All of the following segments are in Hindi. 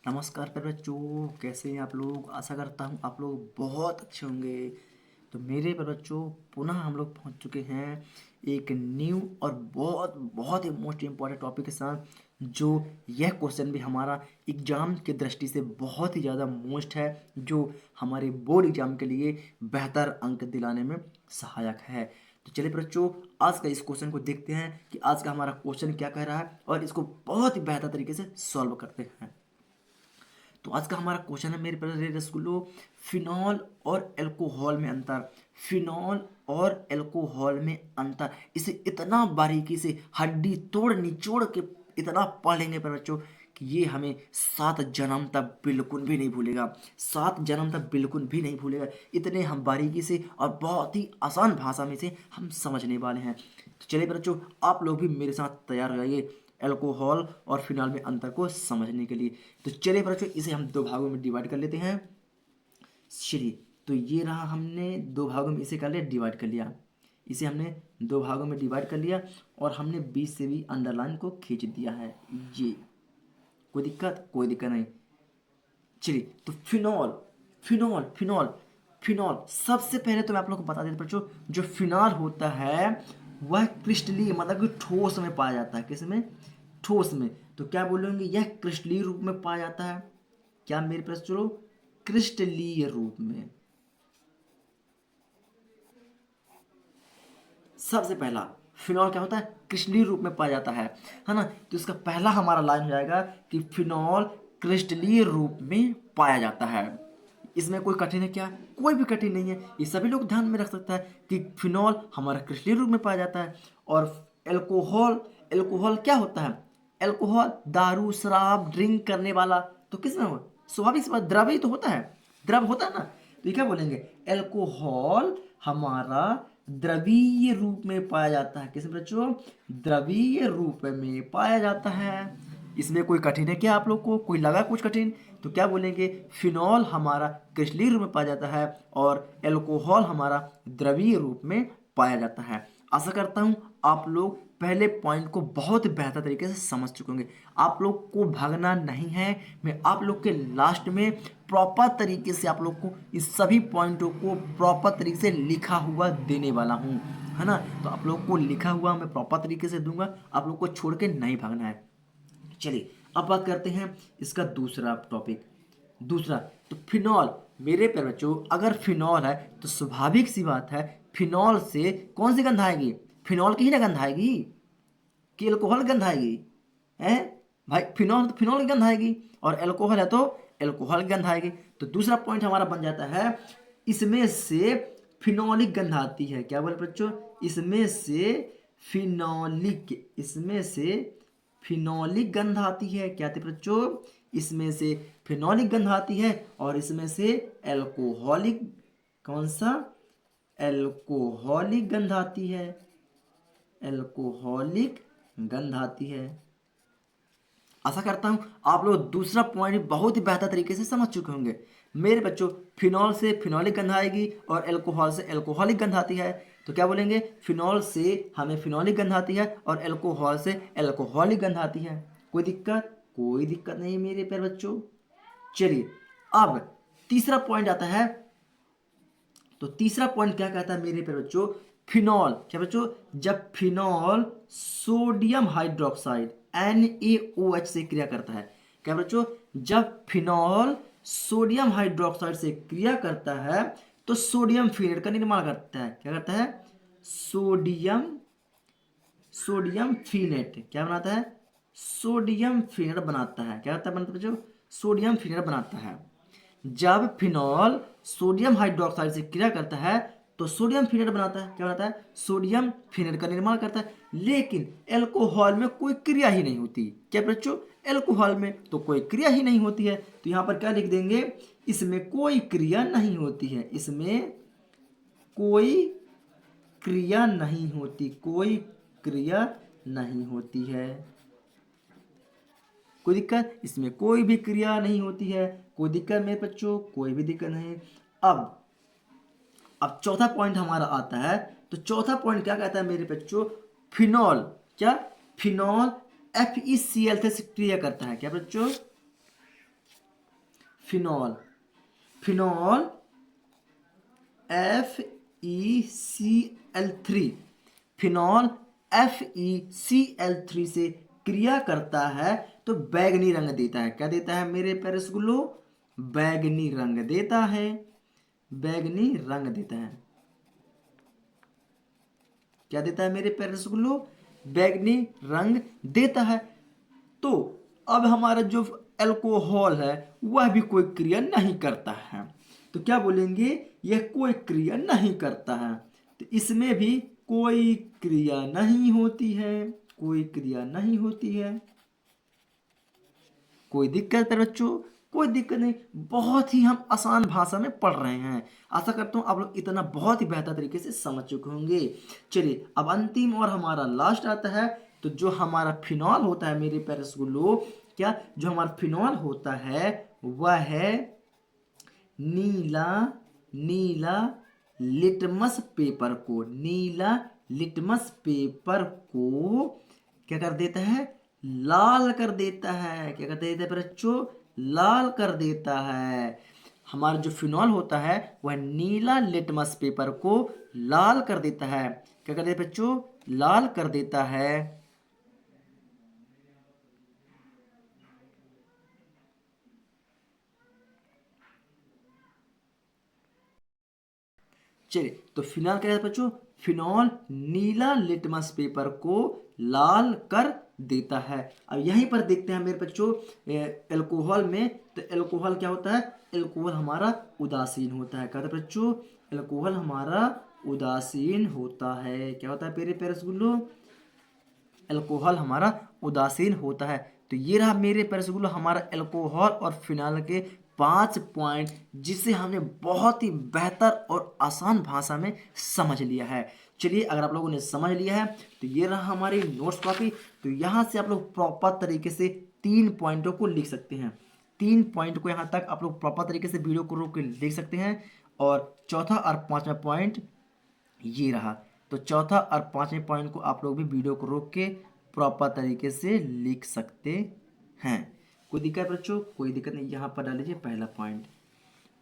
नमस्कार प्यारे बच्चों, कैसे हैं आप लोग। आशा करता हूँ आप लोग बहुत अच्छे होंगे। तो मेरे प्यारे बच्चों, पुनः हम लोग पहुँच चुके हैं एक न्यू और बहुत बहुत ही मोस्ट इम्पॉर्टेंट टॉपिक के साथ, जो यह क्वेश्चन भी हमारा एग्ज़ाम की दृष्टि से बहुत ही ज़्यादा मोस्ट है, जो हमारे बोर्ड एग्जाम के लिए बेहतर अंक दिलाने में सहायक है। तो चलिए बच्चों, आज का इस क्वेश्चन को देखते हैं कि आज का हमारा क्वेश्चन क्या कह रहा है और इसको बहुत ही बेहतर तरीके से सॉल्व करते हैं। तो आज का हमारा क्वेश्चन है मेरे प्यारे रसगुल्लो, फिनॉल और अल्कोहल में अंतर। फिनॉल और अल्कोहल में अंतर, इसे इतना बारीकी से हड्डी तोड़ निचोड़ के इतना पढ़ेंगे पर बच्चों कि ये हमें 7 जन्म तक बिल्कुल भी नहीं भूलेगा। 7 जन्म तक बिल्कुल भी नहीं भूलेगा। इतने हम बारीकी से और बहुत ही आसान भाषा में से हम समझने वाले हैं। तो चलिए बच्चों, आप लोग भी मेरे साथ तैयार हो जाइए अल्कोहल और फिनॉल में अंतर को समझने के लिए। तो चलिए बच्चों, इसे हम 2 भागों में डिवाइड कर लेते हैं। चलिए, तो ये रहा, हमने 2 भागों में इसे कर लिया, डिवाइड कर लिया। इसे हमने 2 भागों में डिवाइड कर लिया और हमने बीच से भी अंडरलाइन को खींच दिया है। ये कोई दिक्कत, कोई दिक्कत नहीं। चलिए, तो फिनॉल फिनॉल फिनॉल फिनॉल सबसे पहले तो मैं आप लोग को बता देता बच्चों, जो फिनॉल होता है वह क्रिस्टलीय मतलब कि ठोस में पाया जाता है। किस में? ठोस में। तो क्या बोलेंगे, यह क्रिस्टलीय रूप में पाया जाता है। क्या मेरे पास, चलो, क्रिस्टलीय रूप में। सबसे पहला फिनॉल क्या होता है, क्रिस्टलीय रूप में पाया जाता है ना। तो इसका पहला हमारा लाइन हो जाएगा कि फिनॉल क्रिस्टलीय रूप में पाया जाता है। इसमें कोई कठिन है क्या? कोई भी कठिन नहीं है। ये सभी लोग ध्यान में रख सकता है कि फिनॉल हमारा क्रिस्टलीय रूप में पाया जाता है। और एल्कोहल, एल्कोहल क्या होता है? एल्कोहल दारू शराब ड्रिंक करने वाला, तो किस में हो, स्वाभाविक सी बात, द्रव ही तो होता है। द्रव होता है ना। तो ये क्या बोलेंगे, एल्कोहल हमारा द्रवीय रूप में पाया जाता है। किसमें बच्चों? द्रवीय रूप में पाया जाता है। इसमें कोई कठिन है क्या? आप लोग को कोई लगा कुछ कठिन? तो क्या बोलेंगे, फिनॉल हमारा क्रिस्टलीय रूप में पाया जाता है और एल्कोहल हमारा द्रवीय रूप में पाया जाता है। आशा करता हूं आप लोग पहले पॉइंट को बहुत बेहतर तरीके से समझ चुके होंगे। आप लोग को भागना नहीं है। मैं आप लोग के लास्ट में प्रॉपर तरीके से आप लोग को इस सभी पॉइंटों को प्रॉपर तरीके से लिखा हुआ देने वाला हूँ, है ना। तो आप लोग को लिखा हुआ मैं प्रॉपर तरीके से दूंगा, आप लोग को छोड़ के नहीं भागना है। चलिए, अब बात करते हैं इसका दूसरा टॉपिक। दूसरा, तो फिनॉल। मेरे प्यारे बच्चों, अगर फिनॉल है तो स्वाभाविक सी बात है, फिनॉल से कौन सी गंध आएगी? फिनॉल की ही ना गंध आएगी कि अल्कोहल गंध आएगी? है भाई, फिनॉल तो फिनॉल की गंध आएगी और अल्कोहल है तो अल्कोहल की गंध आएगी। तो दूसरा पॉइंट हमारा बन जाता है, इसमें से फिनॉलिक गंध आती है। क्या बोले बच्चों? इसमें से फिनॉलिक, इसमें से फिनॉलिक गंध आती है। क्या आती है बच्चों? इसमें से फिनॉलिक गंध आती है और इसमें से एल्कोहलिक, कौन सा? एल्कोहलिक गंध आती है। एल्कोहलिक गंध आती है। आशा करता हूं आप लोग दूसरा पॉइंट बहुत ही बेहतर तरीके से समझ चुके होंगे। मेरे बच्चों, फिनॉल से फिनॉलिक गंध आएगी और अल्कोहल से अल्कोहलिक गंध आती है। तो क्या बोलेंगे, फिनॉल से हमें फिनॉलिक गंध आती है और अल्कोहल से अल्कोहलिक गंध आती है। कोई दिक्कत? कोई दिक्कत नहीं मेरे प्यारे बच्चों। चलिए, अब तीसरा पॉइंट आता है। तो तीसरा पॉइंट क्या कहता है मेरे प्यारे बच्चों, फिनॉल। क्या बच्चों? जब फिनॉल सोडियम हाइड्रोक्साइड NaOH से क्रिया करता है। क्या बच्चों? जब फिनॉल सोडियम हाइड्रोक्साइड से क्रिया करता है तो सोडियम फिनेट का निर्माण करता है। क्या करता है? सोडियम, सोडियम फिनेट क्या बनाता है? सोडियम फिनेट बनाता है। क्या करता है? बनाता है बच्चों, सोडियम फिनेट बनाता है। जब फिनॉल सोडियम हाइड्रोक्साइड से क्रिया करता है तो सोडियम फिनेट बनाता है। क्या बनाता है? सोडियम फिनेट का निर्माण करता है। लेकिन एल्कोहल में कोई क्रिया ही नहीं होती। क्या बच्चों? एल्कोहल में तो कोई क्रिया ही नहीं होती है। तो यहां पर क्या लिख देंगे, इसमें कोई क्रिया नहीं होती है। इसमें कोई क्रिया नहीं होती, कोई क्रिया नहीं होती है। कोई दिक्कत? इसमें कोई भी क्रिया नहीं होती है। कोई दिक्कत मेरे बच्चों? कोई भी दिक्कत नहीं। अब अब चौथा पॉइंट हमारा आता है। तो चौथा पॉइंट क्या कहता है मेरे बच्चों, फिनॉल। क्या? फिनॉल FeCl से क्रिया करता है। क्या बच्चों? Phenol, phenol FeCl3, phenol FeCl3 से क्रिया करता है तो बैगनी रंग देता है। क्या देता है मेरे प्यारे रसगुल्लो? बैगनी रंग देता है, बैगनी रंग देता है। क्या देता है मेरे प्यारे रसगुल्लो? बैगनी रंग देता है। तो अब हमारा जो अल्कोहल है वह भी कोई क्रिया नहीं करता है, तो क्या बोलेंगे? यह कोई क्रिया नहीं करता है, तो इसमें भी कोई क्रिया नहीं होती है, कोई क्रिया नहीं होती है। कोई दिक्कत है बच्चों? कोई दिक्कत नहीं, बहुत ही हम आसान भाषा में पढ़ रहे हैं। आशा करता हूँ आप लोग इतना बहुत ही बेहतर तरीके से समझ चुके होंगे। चलिए अब अंतिम और हमारा लास्ट आता है। तो जो हमारा फिनॉल होता है मेरे प्यारे रसगुल्लो, क्या जो हमारा फिनॉल होता है वह है नीला, नीला लिटमस पेपर को, नीला लिटमस पेपर को क्या कर देता है? लाल कर देता है। क्या कर देता है बच्चों? लाल कर देता है। हमारा जो फिनॉल होता है वह नीला लिटमस पेपर को लाल कर देता है। क्या कर देता है बच्चों? लाल कर देता है। चलिए तो फिनॉल क्या है बच्चों? फिनॉल नीला लिटमस पेपर को लाल कर देता है। अब यहीं पर देखते हैं मेरे बच्चों अल्कोहल में, तो अल्कोहल क्या होता है? अल्कोहल हमारा उदासीन होता है। क्या होता है बच्चों? अल्कोहल हमारा उदासीन होता है। क्या होता है मेरे प्यारे रसगुल्लो? अल्कोहल हमारा उदासीन होता है। तो ये रहा मेरे प्यारे रसगुल्लो हमारा अल्कोहल और फिनॉल के 5 पॉइंट, जिसे हमने बहुत ही बेहतर और आसान भाषा में समझ लिया है। चलिए अगर आप लोगों ने समझ लिया है तो ये रहा हमारी नोट्स कॉपी। तो यहाँ से आप लोग प्रॉपर तरीके से 3 पॉइंटों को लिख सकते हैं। 3 पॉइंट को यहाँ तक आप लोग प्रॉपर तरीके से वीडियो को रोक के लिख सकते हैं। और चौथा और पांचवा पॉइंट ये रहा। तो चौथा और पांचवें पॉइंट को आप लोग भी वीडियो को रोक के प्रॉपर तरीके से लिख सकते हैं। कोई दिक्कत बच्चों? कोई दिक्कत नहीं, यहाँ पर डाल लीजिए पहला पॉइंट।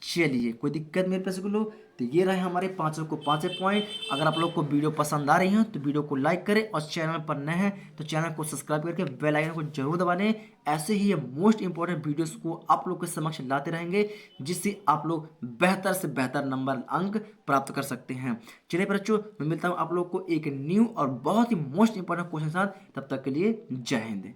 चलिए कोई दिक्कत मेरे पैसे को लो। तो ये रहे हमारे पांचों को 5 पॉइंट। अगर आप लोग को वीडियो पसंद आ रही है तो वीडियो को लाइक करें, और चैनल पर नए हैं तो चैनल को सब्सक्राइब करके बेल आइकन को जरूर दबा दें। ऐसे ही ये मोस्ट इंपॉर्टेंट वीडियोस को आप लोग के समक्ष लाते रहेंगे, जिससे आप लोग बेहतर से बेहतर नंबर अंक प्राप्त कर सकते हैं। चलिए बच्चों, मैं मिलता हूँ आप लोग को एक न्यू और बहुत ही मोस्ट इंपॉर्टेंट क्वेश्चन के साथ। तब तक के लिए जय हिंद।